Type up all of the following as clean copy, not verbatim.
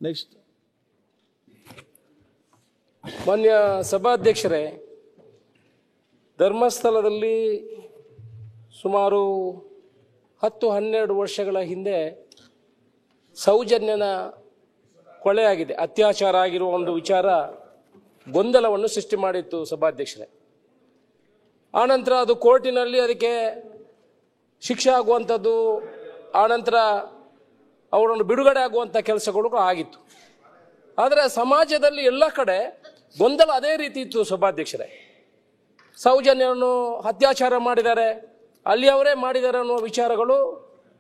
Next. ಮಾನ್ಯ ಸಭಾಧ್ಯಕ್ಷರೇ, ಧರ್ಮಸ್ಥಳದಲ್ಲಿ ಸುಮಾರು 10-12 ವರ್ಷಗಳ ಹಿಂದೆ ಸೌಜನ್ಯನ ಕೊಲೆಯಾಗಿದೆ, ಅತ್ಯಾಚಾರ ಆಗಿರುವ ಒಂದು ವಿಚಾರ ಗೊಂದಲವನ್ನು ಸೃಷ್ಟಿ ಮಾಡಿತ್ತು ಸಭಾಧ್ಯಕ್ಷರೇ. ಆನಂತರ ಅದು ಕೋರ್ಟಿನಲ್ಲಿ ಅದಕ್ಕೆ ಶಿಕ್ಷೆ ಆಗುವಂಥದ್ದು, ಆನಂತರ ಅವರನ್ನು ಬಿಡುಗಡೆ ಆಗುವಂಥ ಕೆಲಸಗಳು ಆಗಿತ್ತು. ಆದರೆ ಸಮಾಜದಲ್ಲಿ ಎಲ್ಲ ಕಡೆ ಗೊಂದಲ ಅದೇ ರೀತಿ ಇತ್ತು ಸಭಾಧ್ಯಕ್ಷರೇ. ಸೌಜನ್ಯವನ್ನು ಅತ್ಯಾಚಾರ ಮಾಡಿದ್ದಾರೆ, ಅಲ್ಲಿ ಅವರೇ ಮಾಡಿದ್ದಾರೆ ಅನ್ನುವ ವಿಚಾರಗಳು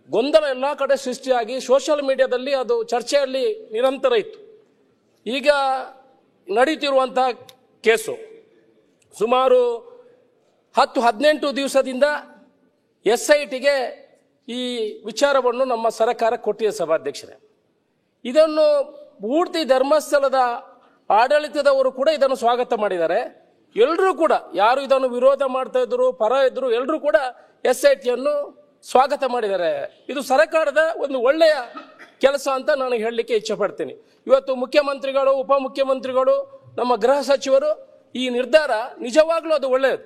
ಗೊಂದಲ ಎಲ್ಲ ಕಡೆ ಸೃಷ್ಟಿಯಾಗಿ ಸೋಷಿಯಲ್ ಮೀಡಿಯಾದಲ್ಲಿ ಅದು ಚರ್ಚೆಯಲ್ಲಿ ನಿರಂತರ ಇತ್ತು. ಈಗ ನಡೀತಿರುವಂಥ ಕೇಸು ಸುಮಾರು 10-18 ದಿವಸದಿಂದ SITಗೆ ಈ ವಿಚಾರವನ್ನು ನಮ್ಮ ಸರ್ಕಾರ ಕೊಟ್ಟಿದೆ ಸಭಾಧ್ಯಕ್ಷರೇ. ಇದನ್ನು ಪೂರ್ತಿ ಧರ್ಮಸ್ಥಳದ ಆಡಳಿತದವರು ಕೂಡ ಇದನ್ನು ಸ್ವಾಗತ ಮಾಡಿದ್ದಾರೆ. ಎಲ್ಲರೂ ಕೂಡ ಯಾರು ಇದನ್ನು ವಿರೋಧ ಮಾಡ್ತಾ ಇದ್ರು, ಪರ ಇದ್ರು, ಎಲ್ಲರೂ ಕೂಡ SITಯನ್ನು ಸ್ವಾಗತ ಮಾಡಿದ್ದಾರೆ. ಇದು ಸರ್ಕಾರದ ಒಂದು ಒಳ್ಳೆಯ ಕೆಲಸ ಅಂತ ನಾನು ಹೇಳಲಿಕ್ಕೆ ಇಚ್ಛೆ ಪಡ್ತೀನಿ. ಇವತ್ತು ಮುಖ್ಯಮಂತ್ರಿಗಳು, ಉಪಮುಖ್ಯಮಂತ್ರಿಗಳು, ನಮ್ಮ ಗೃಹ ಸಚಿವರು ಈ ನಿರ್ಧಾರ ನಿಜವಾಗ್ಲೂ ಅದು ಒಳ್ಳೆಯದು.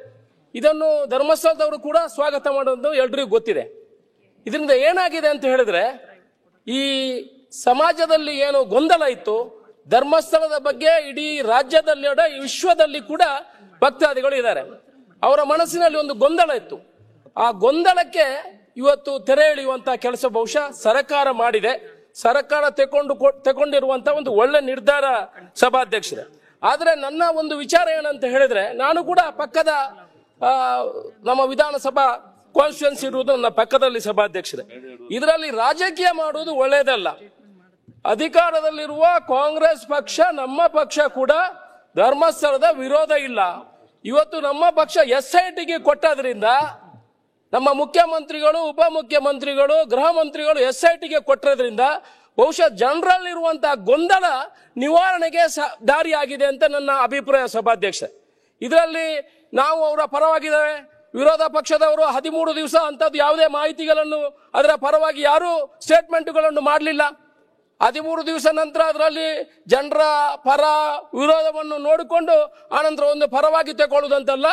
ಇದನ್ನು ಧರ್ಮಸ್ಥಳದವರು ಕೂಡ ಸ್ವಾಗತ ಮಾಡೋದು ಎಲ್ರಿಗೂ ಗೊತ್ತಿದೆ. ಇದರಿಂದ ಏನಾಗಿದೆ ಅಂತ ಹೇಳಿದ್ರೆ, ಈ ಸಮಾಜದಲ್ಲಿ ಏನು ಗೊಂದಲ ಇತ್ತು ಧರ್ಮಸ್ಥಳದ ಬಗ್ಗೆ, ಇಡೀ ರಾಜ್ಯದಲ್ಲಿ ವಿಶ್ವದಲ್ಲಿ ಕೂಡ ಭಕ್ತಾದಿಗಳು ಇದ್ದಾರೆ, ಅವರ ಮನಸ್ಸಿನಲ್ಲಿ ಒಂದು ಗೊಂದಲ ಇತ್ತು. ಆ ಗೊಂದಲಕ್ಕೆ ಇವತ್ತು ತೆರೆ ಎಳೆಯುವಂತಹ ಕೆಲಸ ಬಹುಶಃ ಸರ್ಕಾರ ಮಾಡಿದೆ. ಸರ್ಕಾರ ತಗೊಂಡಿರುವಂತಹ ಒಂದು ಒಳ್ಳೆ ನಿರ್ಧಾರ ಸಭಾಧ್ಯಕ್ಷರೇ. ಆದ್ರೆ ನನ್ನ ಒಂದು ವಿಚಾರ ಏನಂತ ಹೇಳಿದ್ರೆ, ನಾನು ಕೂಡ ಪಕ್ಕದ ನಮ್ಮ ವಿಧಾನಸಭಾ ಕಾನ್ಸ್ಟಿಟ್ಯೂನ್ಸಿ ಇರುವುದು ನನ್ನ ಪಕ್ಕದಲ್ಲಿ ಸಭಾಧ್ಯಕ್ಷರೇ. ಇದರಲ್ಲಿ ರಾಜಕೀಯ ಮಾಡುವುದು ಒಳ್ಳೆಯದಲ್ಲ. ಅಧಿಕಾರದಲ್ಲಿರುವ ಕಾಂಗ್ರೆಸ್ ಪಕ್ಷ, ನಮ್ಮ ಪಕ್ಷ ಕೂಡ ಧರ್ಮಸ್ಥಳದ ವಿರೋಧ ಇಲ್ಲ. ಇವತ್ತು ನಮ್ಮ ಪಕ್ಷ SITಗೆ ಕೊಟ್ಟದ್ರಿಂದ ನಮ್ಮ ಮುಖ್ಯಮಂತ್ರಿಗಳು, ಉಪಮುಖ್ಯಮಂತ್ರಿಗಳು, ಗೃಹ ಮಂತ್ರಿಗಳು SITಗೆ ಕೊಟ್ಟಿರೋದ್ರಿಂದ ಬಹುಶಃ ಜನರಲ್ಲಿರುವಂತಹ ಗೊಂದಲ ನಿವಾರಣೆಗೆ ದಾರಿಯಾಗಿದೆ ಅಂತ ನನ್ನ ಅಭಿಪ್ರಾಯ ಸಭಾಧ್ಯಕ್ಷ. ಇದರಲ್ಲಿ ನಾವು ಅವರ ಪರವಾಗಿದ್ದೇವೆ, ವಿರೋಧ ಪಕ್ಷದವರು 13 ದಿವಸ ಅಂತದ್ದು ಯಾವುದೇ ಮಾಹಿತಿಗಳನ್ನು ಅದರ ಪರವಾಗಿ ಯಾರು ಸ್ಟೇಟ್ಮೆಂಟ್ಗಳನ್ನು ಮಾಡಲಿಲ್ಲ. 13 ದಿವಸ ನಂತರ ಅದರಲ್ಲಿ ಜನರ ಪರ ವಿರೋಧವನ್ನು ನೋಡಿಕೊಂಡು ಆನಂತರ ಒಂದು ಪರವಾಗಿ ತಗೊಳ್ಳುವುದಂತಲ್ಲ,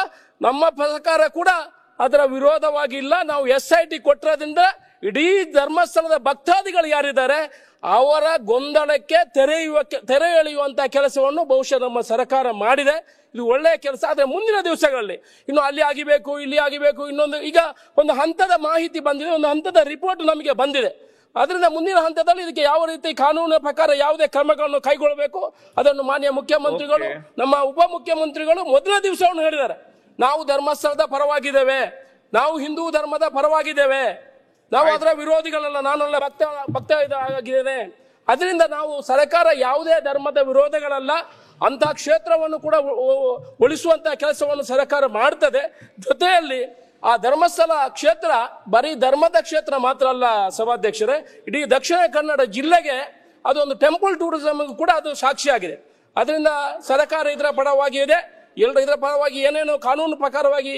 ನಮ್ಮ ಸರ್ಕಾರ ಕೂಡ ಅದರ ವಿರೋಧವಾಗಿಲ್ಲ. ನಾವು SIT ಕೊಟ್ಟಿರೋದ್ರಿಂದ ಇಡೀ ಧರ್ಮಸ್ಥಳದ ಭಕ್ತಾದಿಗಳು ಯಾರಿದ್ದಾರೆ ಅವರ ಗೊಂದಲಕ್ಕೆ ತೆರೆ ಎಳೆಯುವಂತಹ ಕೆಲಸವನ್ನು ಬಹುಶಃ ನಮ್ಮ ಸರ್ಕಾರ ಮಾಡಿದೆ. ಇದು ಒಳ್ಳೆಯ ಕೆಲಸ. ಆದರೆ ಮುಂದಿನ ದಿವಸಗಳಲ್ಲಿ ಇನ್ನು ಅಲ್ಲಿ ಆಗಿಬೇಕು, ಇಲ್ಲಿ ಆಗಿಬೇಕು, ಇನ್ನೊಂದು ಈಗ ಒಂದು ಹಂತದ ಮಾಹಿತಿ ಬಂದಿದೆ, ಒಂದು ಹಂತದ ರಿಪೋರ್ಟ್ ನಮಗೆ ಬಂದಿದೆ. ಅದರಿಂದ ಮುಂದಿನ ಹಂತದಲ್ಲಿ ಇದಕ್ಕೆ ಯಾವ ರೀತಿ ಕಾನೂನಿನ ಪ್ರಕಾರ ಯಾವುದೇ ಕ್ರಮಗಳನ್ನು ಕೈಗೊಳ್ಳಬೇಕು ಅದನ್ನು ಮಾನ್ಯ ಮುಖ್ಯಮಂತ್ರಿಗಳು, ನಮ್ಮ ಉಪಮುಖ್ಯಮಂತ್ರಿಗಳು ಮೊದಲ ದಿವಸವನ್ನು ಹೇಳಿದ್ದಾರೆ. ನಾವು ಧರ್ಮಸ್ಥಳದ ಪರವಾಗಿದ್ದೇವೆ, ನಾವು ಹಿಂದೂ ಧರ್ಮದ ಪರವಾಗಿದ್ದೇವೆ, ನಾವು ಅದರ ವಿರೋಧಿಗಳಲ್ಲ, ನಾನೆಲ್ಲ ಭಕ್ತ ಆಗಿದ್ದೇನೆ. ಅದರಿಂದ ನಾವು ಸರ್ಕಾರ ಯಾವುದೇ ಧರ್ಮದ ವಿರೋಧಗಳಲ್ಲ, ಅಂತಹ ಕ್ಷೇತ್ರವನ್ನು ಕೂಡ ಉಳಿಸುವಂತಹ ಕೆಲಸವನ್ನು ಸರ್ಕಾರ ಮಾಡ್ತದೆ. ಜೊತೆಯಲ್ಲಿ ಆ ಧರ್ಮಸ್ಥಳ ಕ್ಷೇತ್ರ ಬರೀ ಧರ್ಮದ ಕ್ಷೇತ್ರ ಮಾತ್ರ ಅಲ್ಲ ಸಭಾಧ್ಯಕ್ಷರೇ, ಇಡೀ ದಕ್ಷಿಣ ಕನ್ನಡ ಜಿಲ್ಲೆಗೆ ಅದೊಂದು ಟೆಂಪಲ್ ಟೂರಿಸಂ ಕೂಡ ಅದು ಸಾಕ್ಷಿಯಾಗಿದೆ. ಅದರಿಂದ ಸರ್ಕಾರ ಇದರ ಪರವಾಗಿ ಇದೆ. ಎಲ್ಲರೂ ಇದರ ಪರವಾಗಿ ಏನೇನು ಕಾನೂನು ಪ್ರಕಾರವಾಗಿ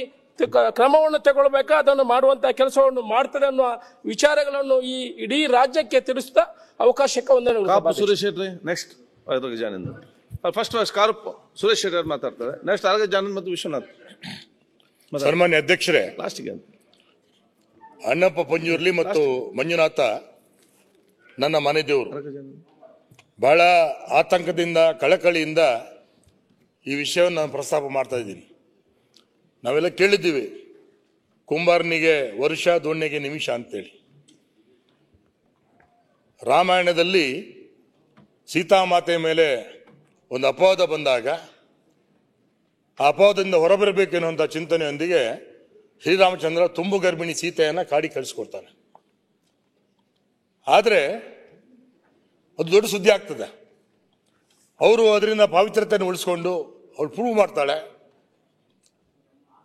ಕ್ರಮವನ್ನು ತಗೊಳ್ಬೇಕು ಅದನ್ನು ಮಾಡುವಂತಹ ಕೆಲಸವನ್ನು ಮಾಡ್ತದೆ ಅನ್ನುವ ವಿಚಾರಗಳನ್ನು ಈ ಇಡೀ ರಾಜ್ಯಕ್ಕೆ ತಿಳಿಸುತ್ತಾ ಅವಕಾಶಕ್ಕೆ ಒಂದೇ ಸುರೇಶ್ ಶೆಟ್ಟಿ ನೆಕ್ಸ್ಟ್ ಫಸ್ಟ್ ಸುರೇಶ್ ಶೆಟ್ಟಿ ಅವರು ಮಾತಾಡ್ತಾರೆ. ನೆಕ್ಸ್ಟ್ ಆರ್ಗ ಜಾನಂದ್ ಮತ್ತು ವಿಶ್ವನಾಥ್. ಸನ್ಮಾನ್ಯ ಅಧ್ಯಕ್ಷರೇ, ಲಾಸ್ಟಿಗೆ ಅಣ್ಣಪ್ಪ ಪಂಜುರ್ಲಿ ಮತ್ತು ಮಂಜುನಾಥ ನನ್ನ ಮನೆ ದೇವರು. ಬಹಳ ಆತಂಕದಿಂದ, ಕಳಕಳಿಯಿಂದ ಈ ವಿಷಯವನ್ನು ನಾನು ಪ್ರಸ್ತಾಪ ಮಾಡ್ತಾ ಇದ್ದೀನಿ. ನಾವೆಲ್ಲ ಕೇಳಿದ್ದೀವಿ, ಕುಂಬಾರನಿಗೆ ವರ್ಷ, ದೋಣಿಗೆ ನಿಮಿಷ ಅಂತೇಳಿ. ರಾಮಾಯಣದಲ್ಲಿ ಸೀತಾಮಾತೆ ಮೇಲೆ ಒಂದು ಅಪವಾದ ಬಂದಾಗ ಆ ಅಪವಾದದಿಂದ ಹೊರಬರಬೇಕೆನ್ನುವಂಥ ಚಿಂತನೆಯೊಂದಿಗೆ ಶ್ರೀರಾಮಚಂದ್ರ ತುಂಬು ಗರ್ಭಿಣಿ ಸೀತೆಯನ್ನು ಕಾಡಿ ಕಳಿಸ್ಕೊಡ್ತಾನೆ. ಆದರೆ ಅದು ದೊಡ್ಡ ಸುದ್ದಿ ಆಗ್ತದೆ. ಅವರು ಅದರಿಂದ ಪಾವಿತ್ರತೆಯನ್ನು ಉಳಿಸ್ಕೊಂಡು ಅವಳು ಪ್ರೂವ್ ಮಾಡ್ತಾಳೆ,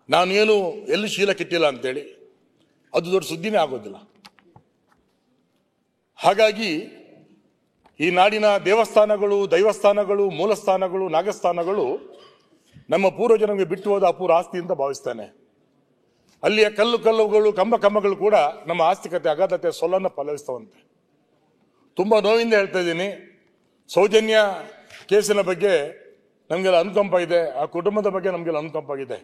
ನಾನು ಏನು ಎಲ್ಲೂ ಶೀಲ ಕೆಟ್ಟಿಲ್ಲ ಅಂತೇಳಿ. ಅದು ದೊಡ್ಡ ಸುದ್ದಿನೇ ಆಗೋದಿಲ್ಲ. ಹಾಗಾಗಿ ಈ ನಾಡಿನ ದೇವಸ್ಥಾನಗಳು, ದೈವಸ್ಥಾನಗಳು, ಮೂಲಸ್ಥಾನಗಳು, ನಾಗಸ್ಥಾನಗಳು ನಮ್ಮ ಪೂರ್ವಜನಮಗೆ ಬಿಟ್ಟು ಹೋದ ಅಪೂರ್ವ ಆಸ್ತಿ ಅಂತ ಭಾವಿಸ್ತಾನೆ. ಅಲ್ಲಿಯ ಕಲ್ಲುಗಳು, ಕಂಬಗಳು ಕೂಡ ನಮ್ಮ ಆಸ್ತಿಕತೆ, ಅಗಾಧತೆ, ಸೊಲ್ಲನ್ನು ಫಲವಿಸ್ತವಂತೆ. ತುಂಬ ನೋವಿಂದ ಹೇಳ್ತಾ ಇದ್ದೀನಿ, ಸೌಜನ್ಯ ಕೇಸಿನ ಬಗ್ಗೆ ನಮಗೆಲ್ಲ ಅನುಕಂಪ ಇದೆ, ಆ ಕುಟುಂಬದ ಬಗ್ಗೆ ನಮಗೆಲ್ಲ ಅನುಕಂಪ ಇದೆ.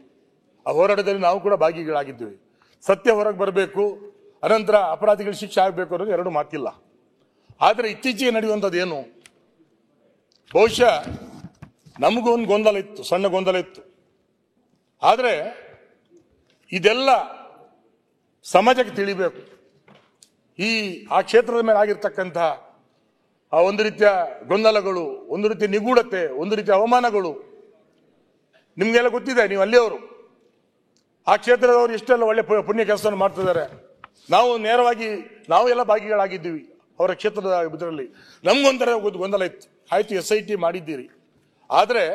ಆ ಹೋರಾಟದಲ್ಲಿ ನಾವು ಕೂಡ ಭಾಗಿಗಳಾಗಿದ್ದೀವಿ. ಸತ್ಯ ಹೊರಗೆ ಬರಬೇಕು, ಅನಂತರ ಅಪರಾಧಿಗಳ ಶಿಕ್ಷೆ ಆಗಬೇಕು ಅನ್ನೋದು ಎರಡು ಮಾತಿಲ್ಲ. ಆದರೆ ಇತ್ತೀಚೆಗೆ ನಡೆಯುವಂಥದ್ದು ಏನು, ಬಹುಶಃ ನಮಗೂ ಒಂದು ಗೊಂದಲ ಇತ್ತು, ಸಣ್ಣ ಗೊಂದಲ ಇತ್ತು. ಆದರೆ ಇದೆಲ್ಲ ಸಮಾಜಕ್ಕೆ ತಿಳಿಬೇಕು. ಆ ಕ್ಷೇತ್ರದ ಮೇಲೆ ಆಗಿರ್ತಕ್ಕಂತಹ ಆ ಒಂದು ರೀತಿಯ ಗೊಂದಲಗಳು, ಒಂದು ರೀತಿಯ ನಿಗೂಢತೆ, ಒಂದು ರೀತಿಯ ಅವಮಾನಗಳು ನಿಮ್ಗೆಲ್ಲ ಗೊತ್ತಿದೆ. ನೀವು ಅಲ್ಲಿಯವರು, ಆ ಕ್ಷೇತ್ರದವರು ಎಷ್ಟೆಲ್ಲ ಒಳ್ಳೆ ಪುಣ್ಯ ಕೆಲಸವನ್ನು ಮಾಡ್ತಿದ್ದಾರೆ. ನಾವು ನೇರವಾಗಿ ನಾವು ಎಲ್ಲ ಭಾಗಿಗಳಾಗಿದ್ದೀವಿ ಅವರ ಕ್ಷೇತ್ರದ ಇದರಲ್ಲಿ. ನಮ್ಗೊಂಥರ ಗೊಂದಲ ಇತ್ತು. ಆಯ್ತು, SIT ಮಾಡಿದ್ದೀರಿ, ಆದರೆ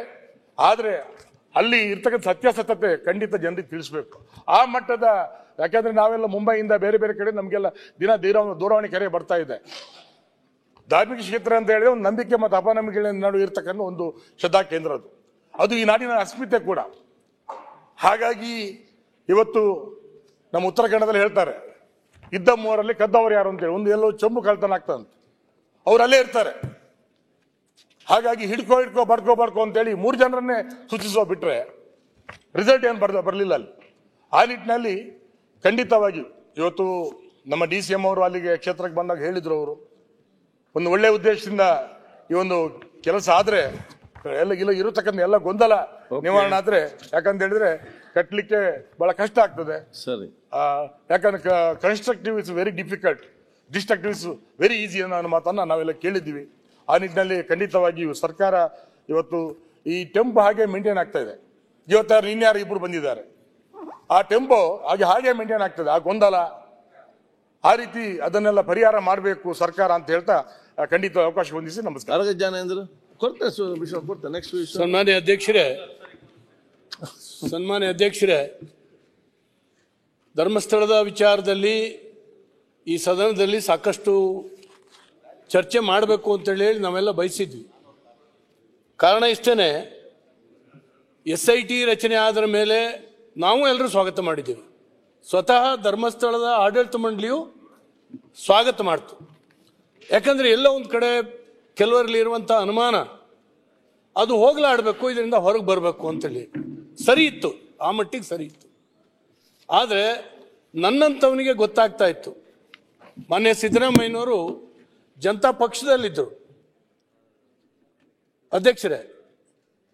ಅಲ್ಲಿ ಇರ್ತಕ್ಕಂಥ ಸತ್ಯಾಸತ್ಯತೆ ಖಂಡಿತ ಜನರಿಗೆ ತಿಳಿಸ್ಬೇಕು. ಆ ಮಟ್ಟದ, ಯಾಕಂದ್ರೆ ನಾವೆಲ್ಲ ಮುಂಬೈಯಿಂದ ಬೇರೆ ಬೇರೆ ಕಡೆ ನಮಗೆಲ್ಲ ದಿನ ದೂರವಾಣಿ ಕರೆ ಬರ್ತಾ ಇದೆ. ಧಾರ್ಮಿಕ ಕ್ಷೇತ್ರ ಅಂತ ಹೇಳಿದ್ರೆ ಒಂದು ನಂಬಿಕೆ ಮತ್ತು ಅಪನಂಬಿಕೆಗಳ ನಡುವೆ ಇರ್ತಕ್ಕಂಥ ಒಂದು ಶ್ರದ್ಧಾ ಕೇಂದ್ರ ಅದು ಈ ನಾಡಿನ ಅಸ್ಮಿತೆ ಕೂಡ. ಹಾಗಾಗಿ ಇವತ್ತು ನಮ್ಮ ಉತ್ತರ ಕನ್ನಡದಲ್ಲಿ ಹೇಳ್ತಾರೆ, ಇದ್ದ ಮೂವರಲ್ಲಿ ಕದ್ದವರು ಯಾರು ಅಂತೇಳಿ. ಒಂದು ಎಲ್ಲೋ ಚೊಂಬು ಕಳ್ತನ ಆಗ್ತದಂತೆ, ಅವ್ರು ಅಲ್ಲೇ ಇರ್ತಾರೆ. ಹಾಗಾಗಿ ಹಿಡ್ಕೋ ಬಡ್ಕೋ ಅಂತೇಳಿ 3 ಜನರನ್ನೇ ಸೂಚಿಸೋ ಬಿಟ್ರೆ ರಿಸಲ್ಟ್ ಏನು ಬರಲಿಲ್ಲ ಅಲ್ಲಿ. ಆ ನಿಟ್ಟಿನಲ್ಲಿ ಖಂಡಿತವಾಗಿ ಇವತ್ತು ನಮ್ಮ DCM ಅವರು ಅಲ್ಲಿಗೆ ಕ್ಷೇತ್ರಕ್ಕೆ ಬಂದಾಗ ಹೇಳಿದ್ರು, ಅವರು ಒಂದು ಒಳ್ಳೆ ಉದ್ದೇಶದಿಂದ ಈ ಒಂದು ಕೆಲಸ ಆದ್ರೆ ಇಲ್ಲ ಇರತಕ್ಕಂಥ ಎಲ್ಲ ಗೊಂದಲ ನಿವಾರಣೆ ಆದ್ರೆ, ಯಾಕಂತ ಹೇಳಿದ್ರೆ ಕಟ್ಟಲಿಕ್ಕೆ ಬಹಳ ಕಷ್ಟ ಆಗ್ತದೆ. ಸರಿ, ಯಾಕಂದ್ರೆ constructive is very difficult, destructive is very easy ಅನ್ನೋ ಮಾತನ್ನ ನಾವೆಲ್ಲ ಕೇಳಿದ್ದೀವಿ. ಆ ನಿಟ್ಟಿನಲ್ಲಿ ಖಂಡಿತವಾಗಿ ಸರ್ಕಾರ ಇವತ್ತು ಈ ಟೆಂಪೋ ಹಾಗೆ ಮೇಂಟೈನ್ ಆಗ್ತಾ ಇದೆ. ಇವತ್ತಾರು ಇನ್ಯಾರು ಇಬ್ಬರು ಬಂದಿದ್ದಾರೆ, ಆ ಟೆಂಪೋ ಹಾಗೆ ಮೇಂಟೈನ್ ಆಗ್ತದೆ. ಆ ಗೊಂದಲ ಆ ರೀತಿ ಅದನ್ನೆಲ್ಲ ಪರಿಹಾರ ಮಾಡಬೇಕು ಸರ್ಕಾರ ಅಂತ ಹೇಳ್ತಾ ಖಂಡಿತ ಅವಕಾಶ ಹೊಂದಿಸಿ ನಮಸ್ಕಾರ. ಜ್ಞಾನೇಂದ್ರ ಕೊಡ್ತೇನೆ ನೆಕ್ಸ್ಟ್ ವಿಷಯ. ಸನ್ಮಾನ್ಯ ಅಧ್ಯಕ್ಷರೇ, ಧರ್ಮಸ್ಥಳದ ವಿಚಾರದಲ್ಲಿ ಈ ಸದನದಲ್ಲಿ ಸಾಕಷ್ಟು ಚರ್ಚೆ ಮಾಡಬೇಕು ಅಂತೇಳಿ ನಾವೆಲ್ಲ ಬಯಸಿದ್ವಿ. ಕಾರಣ ಇಷ್ಟೇ, SIT ರಚನೆ ಆದ ಮೇಲೆ ನಾವು ಎಲ್ಲರೂ ಸ್ವಾಗತ ಮಾಡಿದ್ದೀವಿ. ಸ್ವತಃ ಧರ್ಮಸ್ಥಳದ ಆಡಳಿತ ಮಂಡಳಿಯು ಸ್ವಾಗತ ಮಾಡ್ತು. ಯಾಕಂದ್ರೆ ಎಲ್ಲ ಒಂದು ಕಡೆ ಕೆಲವರಲ್ಲಿ ಇರುವಂಥ ಅನುಮಾನ ಅದು ಹೋಗಲಾಡಬೇಕು, ಇದರಿಂದ ಹೊರಗೆ ಬರಬೇಕು ಅಂತೇಳಿ ಸರಿ ಇತ್ತು, ಆ ಮಟ್ಟಿಗೆ ಸರಿ ಇತ್ತು. ಆದರೆ ನನ್ನಂಥವನಿಗೆ ಗೊತ್ತಾಗ್ತಾ ಇತ್ತು, ಮಾನ್ಯ ಸಿದ್ದರಾಮಯ್ಯನವರು ಜನತಾ ಪಕ್ಷದಲ್ಲಿದ್ದರು. ಅಧ್ಯಕ್ಷರೇ,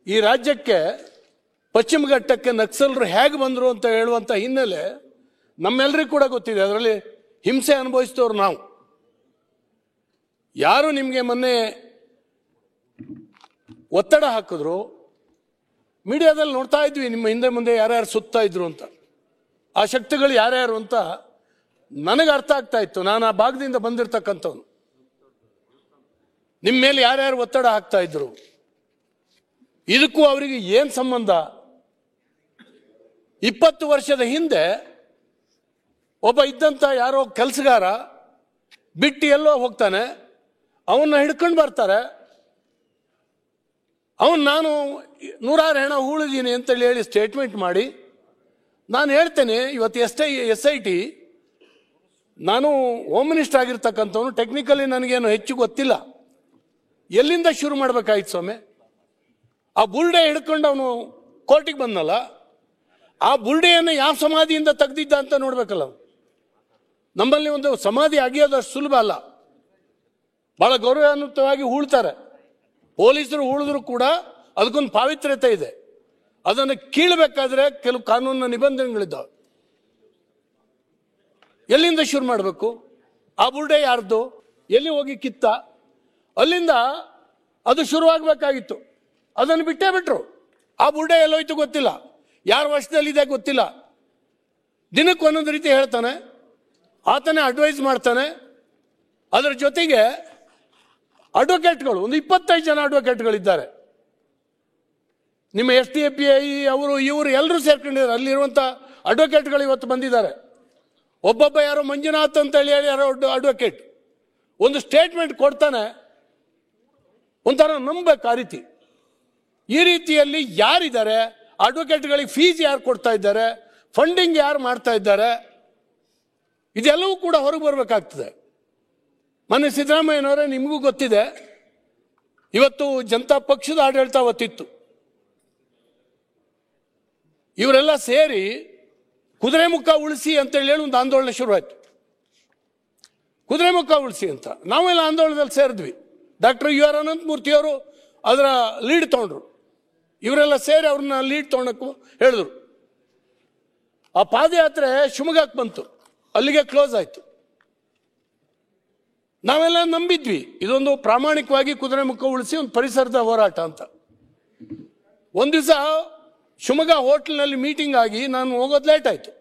ಈ ರಾಜ್ಯಕ್ಕೆ ಪಶ್ಚಿಮ ಘಟ್ಟಕ್ಕೆ ನಕ್ಸಲರು ಹೇಗೆ ಬಂದರು ಅಂತ ಹೇಳುವಂಥ ಹಿನ್ನೆಲೆ ನಮ್ಮೆಲ್ಲರಿಗೂ ಕೂಡ ಗೊತ್ತಿದೆ. ಅದರಲ್ಲಿ ಹಿಂಸೆ ಅನುಭವಿಸಿದವರು ನಾವು. ಯಾರು ನಿಮಗೆ ಮೊನ್ನೆ ಒತ್ತಡ ಹಾಕಿದ್ರು, ಮೀಡಿಯಾದಲ್ಲಿ ನೋಡ್ತಾ ಇದ್ವಿ ನಿಮ್ಮ ಹಿಂದೆ ಮುಂದೆ ಯಾರ್ಯಾರು ಸುತ್ತಾ ಇದ್ರು ಅಂತ. ಆ ಶಕ್ತಿಗಳು ಯಾರ್ಯಾರು ಅಂತ ನನಗೆ ಅರ್ಥ ಆಗ್ತಾ ಇತ್ತು. ನಾನು ಆ ಭಾಗದಿಂದ ಬಂದಿರತಕ್ಕಂಥವನು. ನಿಮ್ಮ ಮೇಲೆ ಯಾರ್ಯಾರು ಒತ್ತಡ ಹಾಕ್ತಾ ಇದ್ರು, ಇದಕ್ಕೂ ಅವರಿಗೆ ಏನು ಸಂಬಂಧ? 20 ವರ್ಷದ ಹಿಂದೆ ಒಬ್ಬ ಇದ್ದಂಥ ಯಾರೋ ಕೆಲಸಗಾರ ಬಿಟ್ಟು ಎಲ್ಲೋ ಹೋಗ್ತಾನೆ, ಅವನ್ನ ಹಿಡ್ಕೊಂಡು ಬರ್ತಾರೆ. ನಾನು 100 ಹೆಣ ಹೂಳಿದ್ದೀನಿ ಅಂತೇಳಿ ಹೇಳಿ ಸ್ಟೇಟ್ಮೆಂಟ್ ಮಾಡಿ, ನಾನು ಹೇಳ್ತೇನೆ ಇವತ್ತು SIT, ನಾನು ಹೋಮ್ ಮಿನಿಸ್ಟರ್ ಆಗಿರ್ತಕ್ಕಂಥವನು, ಟೆಕ್ನಿಕಲಿ ನನಗೇನು ಹೆಚ್ಚು ಗೊತ್ತಿಲ್ಲ. ಎಲ್ಲಿಂದ ಶುರು ಮಾಡಬೇಕಾಯ್ತು ಸ್ವಾಮಿ? ಆ ಬುಲ್ಡೆ ಹಿಡ್ಕೊಂಡು ಅವನು ಕೋರ್ಟಿಗೆ ಬಂದಲ್ಲ, ಆ ಬುಲ್ಡೆಯನ್ನು ಯಾವ ಸಮಾಧಿಯಿಂದ ತೆಗೆದಿದ್ದ ಅಂತ ನೋಡ್ಬೇಕಲ್ಲ. ನಮ್ಮಲ್ಲಿ ಒಂದು ಸಮಾಧಿ ಅಗಿಯೋದಷ್ಟು ಸುಲಭ ಅಲ್ಲ, ಬಹಳ ಗೌರವಾನ್ವಿತವಾಗಿ ಹೂಳ್ತಾರೆ. ಪೊಲೀಸರು ಹೂಳಿದ್ರು ಕೂಡ ಅದಕ್ಕೊಂದು ಪಾವಿತ್ರ್ಯತೆ ಇದೆ. ಅದನ್ನು ಕೀಳಬೇಕಾದ್ರೆ ಕೆಲವು ಕಾನೂನಿನ ನಿಬಂಧನೆಗಳಿದ್ದಾವೆ. ಎಲ್ಲಿಂದ ಶುರು ಮಾಡಬೇಕು? ಆ ಬುಲ್ಡೆ ಯಾರ್ದು? ಎಲ್ಲಿ ಹೋಗಿ ಕಿತ್ತ? ಅಲ್ಲಿಂದ ಅದು ಶುರುವಾಗಬೇಕಾಗಿತ್ತು. ಅದನ್ನು ಬಿಟ್ಟೇ ಬಿಟ್ರು. ಆ ಬುಲ್ಡೆ ಎಲ್ಲೋಯ್ತು ಗೊತ್ತಿಲ್ಲ, ಯಾರ ವಶದಲ್ಲಿದೆ ಗೊತ್ತಿಲ್ಲ. ದಿನಕ್ಕೆ ಒಂದೊಂದು ರೀತಿ ಹೇಳ್ತಾನೆ, ಆತನೇ ಅಡ್ವೈಸ್ ಮಾಡ್ತಾನೆ. ಅದರ ಜೊತೆಗೆ ಅಡ್ವೊಕೇಟ್ಗಳು, ಒಂದು 25 ಜನ ಅಡ್ವೊಕೇಟ್ಗಳಿದ್ದಾರೆ. ನಿಮ್ಮ SDPI ಅವರು ಇವರು ಎಲ್ಲರೂ ಸೇರ್ಕೊಂಡಿದ್ದಾರೆ. ಅಲ್ಲಿರುವಂಥ ಅಡ್ವೊಕೇಟ್ಗಳು ಇವತ್ತು ಬಂದಿದ್ದಾರೆ. ಒಬ್ಬೊಬ್ಬ ಯಾರೋ ಮಂಜುನಾಥ್ ಅಂತ ಹೇಳಿ ಯಾರೋ ಅಡ್ವೊಕೇಟ್ ಒಂದು ಸ್ಟೇಟ್ಮೆಂಟ್ ಕೊಡ್ತಾನೆ, ಒಂಥರ ನಂಬಬೇಕು ಆ ರೀತಿ. ಈ ರೀತಿಯಲ್ಲಿ ಯಾರಿದ್ದಾರೆ? ಅಡ್ವೊಕೇಟ್ಗಳಿಗೆ ಫೀಸ್ ಯಾರು ಕೊಡ್ತಾ ಇದ್ದಾರೆ? ಫಂಡಿಂಗ್ ಯಾರು ಮಾಡ್ತಾ ಇದ್ದಾರೆ? ಇದೆಲ್ಲವೂ ಕೂಡ ಹೊರಗೆ ಬರಬೇಕಾಗ್ತದೆ. ಮೊನ್ನೆ ಸಿದ್ದರಾಮಯ್ಯನವರೇ, ನಿಮಗೂ ಗೊತ್ತಿದೆ, ಇವತ್ತು ಜನತಾ ಪಕ್ಷದ ಆಡಳಿತ ಅವತ್ತಿತ್ತು. ಇವರೆಲ್ಲ ಸೇರಿ ಕುದುರೆಮುಖ ಉಳಿಸಿ ಅಂತೇಳಿ ಹೇಳಿ ಒಂದು ಆಂದೋಲನ ಶುರುವಾಯಿತು. ಕುದುರೆಮುಖ ಉಳಿಸಿ ಅಂತ ನಾವೆಲ್ಲ ಆಂದೋಲನದಲ್ಲಿ ಸೇರಿದ್ವಿ. ಡಾಕ್ಟರ್ ಯು ಆರ್ ಅನಂತಮೂರ್ತಿಯವರು ಅದರ ಲೀಡ್ ತೊಗೊಂಡ್ರು. ಇವರೆಲ್ಲ ಸೇರಿ ಅವ್ರನ್ನ ಲೀಡ್ ತೊಗೊಳಕ್ಕೂ ಹೇಳಿದ್ರು. ಆ ಪಾದಯಾತ್ರೆ ಶಿವಮೊಗ್ಗಕ್ಕೆ ಬಂತು, ಅಲ್ಲಿಗೆ ಕ್ಲೋಸ್ ಆಯಿತು. ನಾವೆಲ್ಲ ನಂಬಿದ್ವಿ ಇದೊಂದು ಪ್ರಾಮಾಣಿಕವಾಗಿ ಕುದುರೆಮುಖ ಉಳಿಸಿ ಒಂದು ಪರಿಸರದ ಹೋರಾಟ ಅಂತ. ಒಂದು ದಿವಸ ಶಿವಮೊಗ್ಗ ಹೋಟ್ಲ್ನಲ್ಲಿ ಮೀಟಿಂಗ್ ಆಗಿ ನಾನು ಹೋಗೋದು ಲೇಟ್ ಆಯಿತು.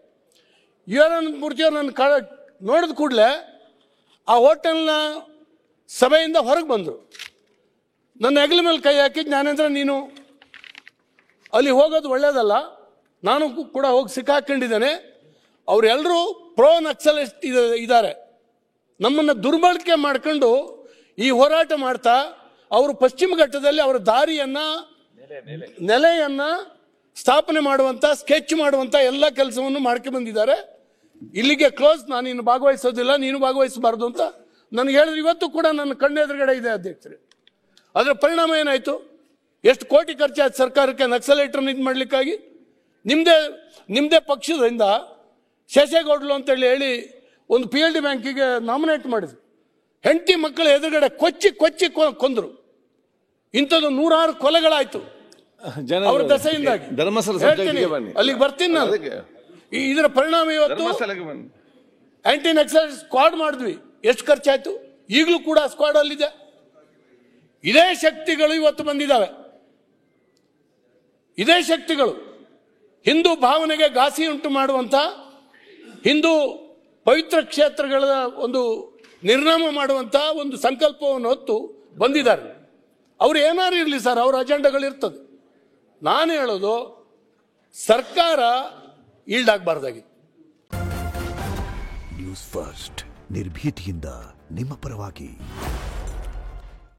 ಯು ಆರ್ ಅನಂತಮೂರ್ತಿಯವರು ನನ್ನ ನೋಡಿದ ಕೂಡಲೇ ಆ ಹೋಟೆಲ್ನ ಸಭೆಯಿಂದ ಹೊರಗೆ ಬಂದರು. ನನ್ನ ಹೆಗಲ ಮೇಲೆ ಕೈ ಹಾಕಿ, ಜ್ಞಾನೇಂದ್ರ ನೀನು ಅಲ್ಲಿ ಹೋಗೋದು ಒಳ್ಳೆಯದಲ್ಲ, ನಾನು ಕೂಡ ಹೋಗಿ ಸಿಕ್ಕಾಕೊಂಡಿದ್ದೇನೆ, ಅವರೆಲ್ಲರೂ ಪ್ರೋ ನಕ್ಸಲಿಸ್ಟ್ ಇದ್ದಾರೆ, ನಮ್ಮನ್ನು ದುರ್ಬಳಕೆ ಮಾಡ್ಕೊಂಡು ಈ ಹೋರಾಟ ಮಾಡ್ತಾ ಅವರು ಪಶ್ಚಿಮ ಘಟ್ಟದಲ್ಲಿ ಅವರ ದಾರಿಯನ್ನು ನೆಲೆಯನ್ನು ಸ್ಥಾಪನೆ ಮಾಡುವಂಥ ಸ್ಕೆಚ್ ಮಾಡುವಂಥ ಎಲ್ಲ ಕೆಲಸವನ್ನು ಮಾಡ್ಕೊಂಡು ಬಂದಿದ್ದಾರೆ. ಇಲ್ಲಿಗೆ ಕ್ಲೋಸ್, ನಾನು ಇನ್ನು ಭಾಗವಹಿಸೋದಿಲ್ಲ, ನೀನು ಭಾಗವಹಿಸಬಾರ್ದು ಅಂತ ನನಗೆ ಹೇಳಿದ್ರು. ಇವತ್ತು ಕೂಡ ನನ್ನ ಕಣ್ಣೆದುರುಗಡೆ ಇದೆ ಅಧ್ಯಕ್ಷರೇ. ಅದರ ಪರಿಣಾಮ ಏನಾಯಿತು? ಎಷ್ಟು ಕೋಟಿ ಖರ್ಚಾಯ್ತು ಸರ್ಕಾರಕ್ಕೆ ನಕ್ಸಲೈಟ್ರನ್ನ ಇದು ಮಾಡಲಿಕ್ಕಾಗಿ. ನಿಮ್ಮದೇ ಪಕ್ಷದಿಂದ ಶೇಷೇಗೌಡರು ಅಂತೇಳಿ ಹೇಳಿ ಒಂದು PLD ಬ್ಯಾಂಕಿಗೆ ನಾಮಿನೇಟ್ ಮಾಡಿದ್ರು. ಹೆಂಡತಿ ಮಕ್ಕಳ ಎದುರುಗಡೆ ಕೊಚ್ಚಿ ಕೊಂದರು. ಇಂಥದ್ದು 106 ಕೊಲೆಗಳಾಯ್ತು ಅವರ ದಸೆಯಿಂದಾಗಿ. ಅಲ್ಲಿಗೆ ಬರ್ತೀನಿ ನಾನು. ಇದರ ಪರಿಣಾಮ ಇವತ್ತು ಆಂಟಿ ನಕ್ಸಲ್ ಸ್ಕ್ವಾಡ್ ಮಾಡಿದ್ವಿ. ಎಷ್ಟು ಖರ್ಚಾಯ್ತು? ಈಗಲೂ ಕೂಡ ಸ್ಕ್ವಾಡ್ ಅಲ್ಲಿದೆ. ಇದೇ ಶಕ್ತಿಗಳು ಇವತ್ತು ಬಂದಿದ್ದಾವೆ. ಇದೇ ಶಕ್ತಿಗಳು ಹಿಂದೂ ಭಾವನೆಗೆ ಘಾಸಿ ಉಂಟು ಮಾಡುವಂಥ, ಹಿಂದೂ ಪವಿತ್ರ ಕ್ಷೇತ್ರಗಳ ಒಂದು ನಿರ್ನಾಮ ಮಾಡುವಂಥ ಒಂದು ಸಂಕಲ್ಪವನ್ನು ಹೊತ್ತು ಬಂದಿದ್ದಾರೆ. ಅವ್ರು ಏನಾರು ಇರಲಿ ಸರ್, ಅವ್ರ ಅಜೆಂಡಾಗಳಿರ್ತದೆ. ನಾನು ಹೇಳೋದು ಸರ್ಕಾರ ಈಲ್ಡ್ ಆಗಬಾರ್ದಾಗಿತ್ತು. ನ್ಯೂಸ್ ಫಸ್ಟ್ ನಿರ್ಭೀತಿಯಿಂದ ನಿಮ್ಮ ಪರವಾಗಿ.